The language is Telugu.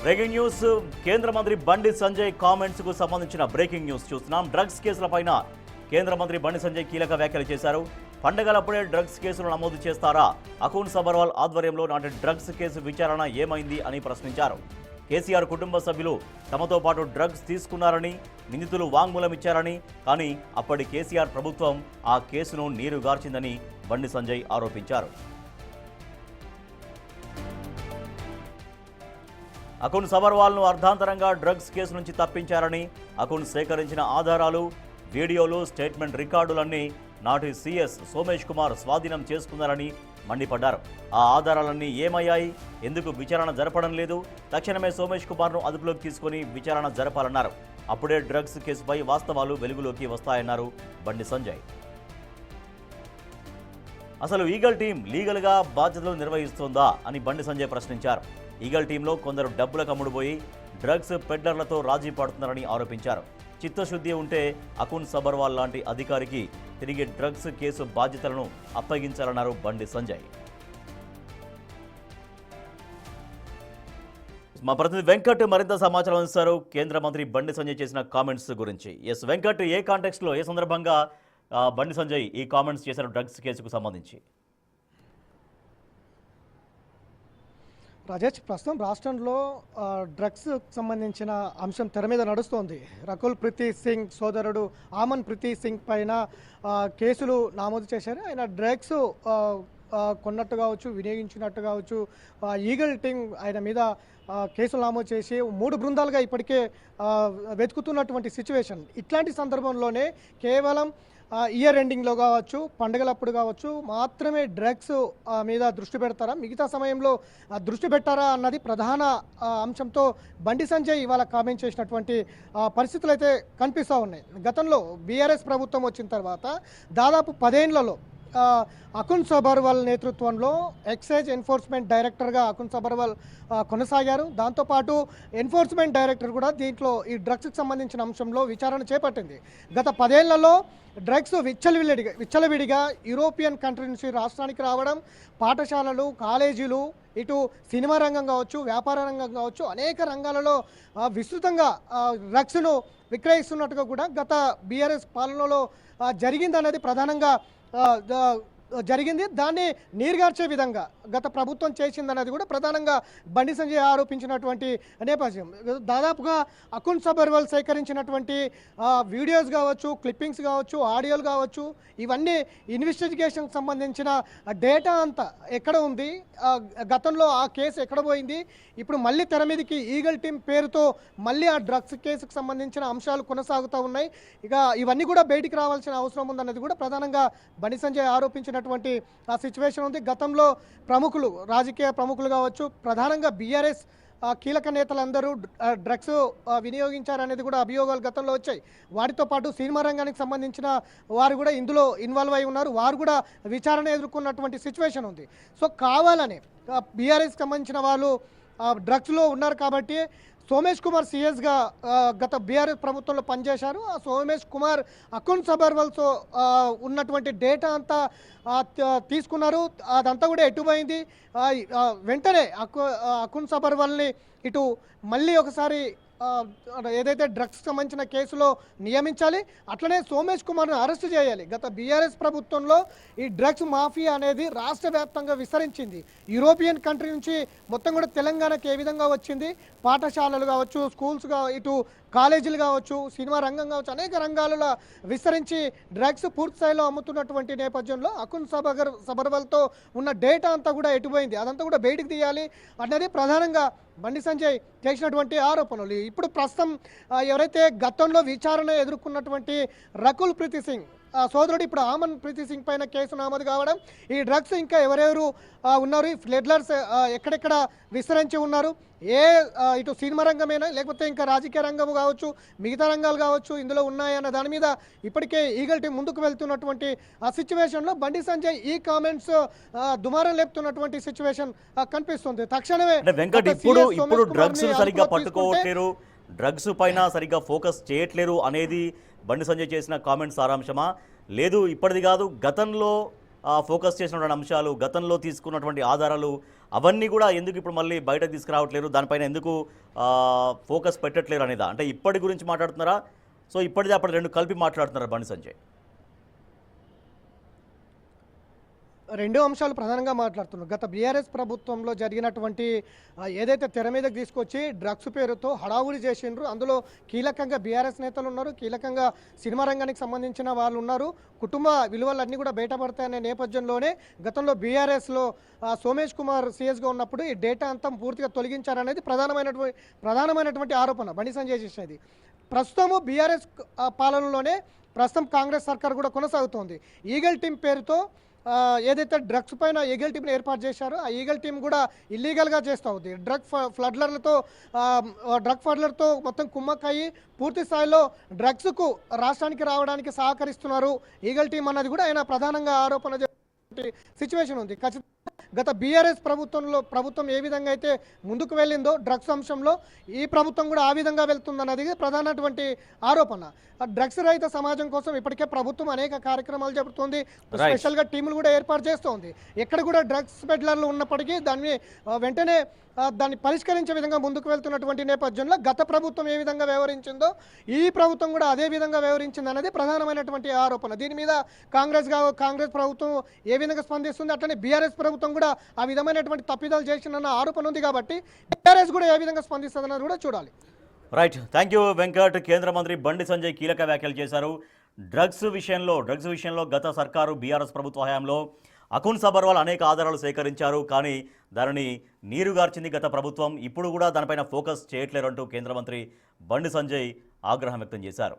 బ్రేకింగ్ న్యూస్ కేంద్ర మంత్రి బండి సంజయ్ కామెంట్స్ కు సంబంధించిన బ్రేకింగ్ న్యూస్ చూస్తున్నాం. డ్రగ్స్ కేసులపైన కేంద్ర మంత్రి బండి సంజయ్ కీలక వ్యాఖ్యలు చేశారు. పండగలప్పుడే డ్రగ్స్ కేసులు నమోదు చేస్తారా? అకున్ సబర్వాల్ ఆధ్వర్యంలో నాటి డ్రగ్స్ కేసు విచారణ ఏమైంది అని ప్రశ్నించారు. కేసీఆర్ కుటుంబ సభ్యులు తమతో పాటు డ్రగ్స్ తీసుకున్నారని, నిందితులు వాంగ్మూలం ఇచ్చారని, కానీ అప్పటి కేసీఆర్ ప్రభుత్వం ఆ కేసును నీరుగార్చిందని బండి సంజయ్ ఆరోపించారు. అకున్ సబర్వాల్ను అర్ధాంతరంగా డ్రగ్స్ కేసు నుంచి తప్పించారని, అకున్ సేకరించిన ఆధారాలు, వీడియోలు, స్టేట్మెంట్ రికార్డులన్నీ నాటి సీఎస్ సోమేష్ కుమార్ స్వాధీనం చేసుకున్నారని మండిపడ్డారు. ఆ ఆధారాలన్నీ ఏమయ్యాయి? ఎందుకు విచారణ జరపడం లేదు? తక్షణమే సోమేష్ కుమార్ను అదుపులోకి తీసుకుని విచారణ జరపాలన్నారు. అప్పుడే డ్రగ్స్ కేసుపై వాస్తవాలు వెలుగులోకి వస్తాయన్నారు బండి సంజయ్. అసలు ఈగల్ టీం లీగల్గా బాధ్యతలు నిర్వహిస్తోందా అని బండి సంజయ్ ప్రశ్నించారు. ఈగల్ టీంలో కొందరు డబ్బులకు అమ్ముడుపోయి డ్రగ్స్ పెడ్లర్లతో రాజీ పడుతున్నారని ఆరోపించారు. చిత్తశుద్ధి ఉంటే అకున్ సబర్వాల్ లాంటి అధికారికి తిరిగి డ్రగ్స్ కేసు బాధ్యతలను అప్పగించాలన్నారు బండి సంజయ్. మా ప్రతినిధి వెంకట్ మరింత సమాచారం అందిస్తారు. కేంద్ర మంత్రి బండి సంజయ్ చేసిన కామెంట్స్ గురించి. ఎస్ వెంకట్, ఏ కాంటెక్స్ట్లో, ఏ సందర్భంగా బండి సంజయ్ ఈ కామెంట్స్ చేశారు డ్రగ్స్ కేసుకు సంబంధించి? రాజేష్, ప్రస్తుతం రాష్ట్రంలో డ్రగ్స్ సంబంధించిన అంశం తెర మీద నడుస్తోంది. రకుల్ ప్రీత్ సింగ్ సోదరుడు ఆమన్ ప్రీత్ సింగ్ పైన కేసులు నమోదు చేశారు. ఆయన డ్రగ్స్ కొన్నట్టు కావచ్చు, వినియోగించినట్టు కావచ్చు, ఈగల్ టీం ఆయన మీద కేసులు నమోదు చేసి 3 బృందాలుగా ఇప్పటికే వెతుకుతున్నటువంటి సిచ్యువేషన్. ఇట్లాంటి సందర్భంలోనే కేవలం ఇయర్ ఎండింగ్లో కావచ్చు, పండుగలప్పుడు కావచ్చు మాత్రమే డ్రగ్స్ మీద దృష్టి పెడతారా, మిగతా సమయంలో దృష్టి పెట్టారా అన్నది ప్రధాన అంశంతో బండి సంజయ్ ఇవాళ కామెంట్ చేసినటువంటి పరిస్థితులు అయితే కనిపిస్తూ ఉన్నాయి. గతంలో బీఆర్ఎస్ ప్రభుత్వం వచ్చిన తర్వాత దాదాపు 10 ఏళ్లలో అకున్ సబర్వాల్ నేతృత్వంలో ఎక్సైజ్ ఎన్ఫోర్స్మెంట్ డైరెక్టర్గా అకున్ సబర్వాల్ కొనసాగారు. దాంతోపాటు ఎన్ఫోర్స్మెంట్ డైరెక్టర్ కూడా దీంట్లో ఈ డ్రగ్స్కి సంబంధించిన అంశంలో విచారణ చేపట్టింది. గత 10 ఏళ్లలో డ్రగ్స్ విచ్చలవిడిగా యూరోపియన్ కంట్రీ నుంచి రాష్ట్రానికి రావడం, పాఠశాలలు, కాలేజీలు, ఇటు సినిమా రంగం కావచ్చు, వ్యాపార రంగం కావచ్చు, అనేక రంగాలలో విస్తృతంగా డ్రగ్స్ను విక్రయిస్తున్నట్టుగా కూడా గత బీఆర్ఎస్ పాలనలో జరిగిందనేది ప్రధానంగా జరిగింది. దాన్ని నీరుగార్చే విధంగా గత ప్రభుత్వం చేసిందన్నది కూడా ప్రధానంగా బండి సంజయ్ ఆరోపించినటువంటి నేపథ్యం. దాదాపుగా అకున్ సబర్వాల్ సేకరించినటువంటి వీడియోస్ కావచ్చు, క్లిప్పింగ్స్ కావచ్చు, ఆడియోలు కావచ్చు, ఇవన్నీ ఇన్వెస్టిగేషన్కి సంబంధించిన డేటా అంతా ఎక్కడ ఉంది, గతంలో ఆ కేసు ఎక్కడ పోయింది, ఇప్పుడు మళ్ళీ తెర మీదకి ఈగల్ టీం పేరుతో మళ్ళీ ఆ డ్రగ్స్ కేసుకు సంబంధించిన అంశాలు కొనసాగుతూ ఉన్నాయి. ఇక ఇవన్నీ కూడా బయటికి రావాల్సిన అవసరం ఉందన్నది కూడా ప్రధానంగా బండి సంజయ్ ఆరోపించినటువంటి ఆ సిచ్యువేషన్ ఉంది. గతంలో ప్రముఖులు, రాజకీయ ప్రముఖులు కావచ్చు, ప్రధానంగా బీఆర్ఎస్ కీలక నేతలందరూ డ్రగ్స్ వినియోగించారనేది కూడా అభియోగాలు గతంలో వచ్చాయి. వాటితో పాటు సినిమా రంగానికి సంబంధించిన వారు కూడా ఇందులో ఇన్వాల్వ్ అయి ఉన్నారు. వారు కూడా విచారణ ఎదుర్కొన్నటువంటి సిచ్యువేషన్ ఉంది. సో కావాలని బీఆర్ఎస్కి సంబంధించిన వాళ్ళు డ్రగ్స్లో ఉన్నారు కాబట్టి సోమేష్ కుమార్ సీఎస్గా గత బీఆర్ఎస్ ప్రభుత్వంలో పనిచేశారు. ఆ సోమేష్ కుమార్ అకున్ సబర్వాల్తో ఉన్నటువంటి డేటా అంతా తీసుకున్నారు. అదంతా కూడా ఎటుపోయింది. వెంటనే అకున్ సబర్వాల్ని ఇటు మళ్ళీ ఒకసారి ఏదైతే డ్రగ్స్ సంబంధించిన కేసులో నియమించాలి, అట్లనే సోమేష్ కుమార్ను అరెస్ట్ చేయాలి. గత బీఆర్ఎస్ ప్రభుత్వంలో ఈ డ్రగ్స్ మాఫియా అనేది రాష్ట్ర వ్యాప్తంగా విస్తరించింది. యూరోపియన్ కంట్రీ నుంచి మొత్తం కూడా తెలంగాణకి ఏ విధంగా వచ్చింది, పాఠశాలలు కావచ్చు, స్కూల్స్ ఇటు కాలేజీలు కావచ్చు, సినిమా రంగం కావచ్చు, అనేక రంగాలలో విస్తరించి డ్రగ్స్ పూర్తి స్థాయిలో అమ్ముతున్నటువంటి నేపథ్యంలో అకున్ సబర్వాల్తో ఉన్న డేటా అంతా కూడా ఎటుపోయింది, అదంతా కూడా బయటికి తీయాలి అన్నది ప్రధానంగా బండి సంజయ్ చేసినటువంటి ఆరోపణలు. ఇప్పుడు ప్రస్తుతం ఎవరైతే గతంలో విచారణ ఎదుర్కొన్నటువంటి రకుల్ ప్రీత్ సింగ్ సోదరుడు ఇప్పుడు ఆమన్ ప్రీత్ సింగ్ పైన కేసు నమోదు కావడం, ఈ డ్రగ్స్ ఇంకా ఎవరెవరు ఉన్నారు, ఈ ఫ్లెడ్లర్స్ ఎక్కడెక్కడ విస్తరించి ఉన్నారు, ఇటు సినిమా రంగమేనా లేకపోతే ఇంకా రాజకీయ రంగం కావచ్చు, మిగతా రంగాలు కావచ్చు ఇందులో ఉన్నాయన్న దాని మీద ఇప్పటికే ఈగల్ టీం ముందుకు వెళ్తున్నటువంటి ఆ సిచ్యువేషన్లో బండి సంజయ్ ఈ కామెంట్స్ దుమారం లేపుతున్నటువంటి సిచ్యువేషన్ కనిపిస్తుంది. తక్షణమే వెంకట్ ఇప్పుడు డ్రగ్స్ సరిగ్గా పట్టుకోవట్లేరు, డ్రగ్స్ పైన సరిగ్గా ఫోకస్ చేయట్లేరు అనేది బండి సంజయ్ చేసిన కామెంట్స్ సారాంశమా? లేదు ఇప్పటిది కాదు, గతంలో ఫోకస్ చేసినటువంటి అంశాలు, గతంలో తీసుకున్నటువంటి ఆధారాలు అవన్నీ కూడా ఎందుకు ఇప్పుడు మళ్ళీ బయటకు తీసుకురావట్లేరు, దానిపైన ఎందుకు ఫోకస్ పెట్టట్లేరు అనేదా? అంటే ఇప్పటి గురించి మాట్లాడుతున్నారా? సో ఇప్పటిది అప్పటి రెండు కలిపి మాట్లాడుతున్నారా బండి సంజయ్? రెండు అంశాలు ప్రధానంగా మాట్లాడుతున్నారు. గత బీఆర్ఎస్ ప్రభుత్వంలో జరిగినటువంటి ఏదైతే తెర మీదకి తీసుకొచ్చి డ్రగ్స్ పేరుతో హడావుడి చేసిండ్రు, అందులో కీలకంగా బీఆర్ఎస్ నేతలు ఉన్నారు, కీలకంగా సినిమా రంగానికి సంబంధించిన వాళ్ళు ఉన్నారు. కుటుంబ విలువలన్నీ కూడా బయటపడతాయనే నేపథ్యంలోనే గతంలో బీఆర్ఎస్లో సోమేష్ కుమార్ సీఎస్గా ఉన్నప్పుడు ఈ డేటా అంతా పూర్తిగా తొలగించారనేది ప్రధానమైనటువంటి ఆరోపణ బండి సంజయ్ చేసేది. ప్రస్తుతము బీఆర్ఎస్ పాలనలోనే ప్రస్తుతం కాంగ్రెస్ సర్కార్ కూడా కొనసాగుతోంది. ఈగల్ టీం పేరుతో ఏదైతే డ్రగ్స్ పైన ఈగల్ టీంని ఏర్పాటు చేశారో ఆ ఈగల్ టీం కూడా ఇల్లీగల్గా చేస్తూ ఉంది. డ్రగ్ ఫడ్లర్తో మొత్తం కుమ్మక్కయ్యి పూర్తి స్థాయిలో డ్రగ్స్కు రాష్ట్రానికి రావడానికి సహకరిస్తున్నారు ఈగల్ టీం అన్నది కూడా ఆయన ప్రధానంగా ఆరోపణ సిచ్యువేషన్ ఉంది. ఖచ్చితంగా గత బీఆర్ఎస్ ప్రభుత్వం ఏ విధంగా అయితే ముందుకు వెళ్ళిందో డ్రగ్స్ అంశంలో ఈ ప్రభుత్వం కూడా ఆ విధంగా వెళ్తుందన్నది ప్రధానటువంటి ఆరోపణ. డ్రగ్స్ రహిత సమాజం కోసం ఇప్పటికే ప్రభుత్వం అనేక కార్యక్రమాలు జరుపుతోంది, స్పెషల్గా టీములు కూడా ఏర్పాటు చేస్తోంది. ఎక్కడ కూడా డ్రగ్స్ పెడ్లర్లు ఉన్నప్పటికీ దాన్ని వెంటనే దాన్ని పరిష్కరించే విధంగా ముందుకు వెళ్తున్నటువంటి నేపథ్యంలో గత ప్రభుత్వం ఏ విధంగా వ్యవహరించిందో ఈ ప్రభుత్వం కూడా అదే విధంగా వ్యవహరించింది అనేది ప్రధానమైనటువంటి ఆరోపణ. దీని మీద కాంగ్రెస్ ప్రభుత్వం ఏ విధంగా స్పందిస్తుంది, అట్లనే బీఆర్ఎస్ ప్రభుత్వం కూడా ఆ విధమైనటువంటి తప్పిదాలు చేసిందన్న ఆరోపణ ఉంది. కాబట్టి బీఆర్ఎస్ కూడా ఏ విధంగా స్పందిస్తుంది అన్నది కూడా చూడాలి. Right, thank you Venkat. కేంద్ర మంత్రి బండి సంజయ్ కీలక వ్యాఖ్యలు చేశారు. డ్రగ్స్ విషయంలో గత సర్కారు బీఆర్ఎస్ ప్రభుత్వ హయాంలో అకున్ సబర్వాల్ అనేక ఆధారాలు సేకరించారు, కానీ దానిని నీరుగార్చింది గత ప్రభుత్వం. ఇప్పుడు కూడా దానిపైన ఫోకస్ చేయట్లేరంటూ కేంద్ర మంత్రి బండి సంజయ్ ఆగ్రహం వ్యక్తం చేశారు.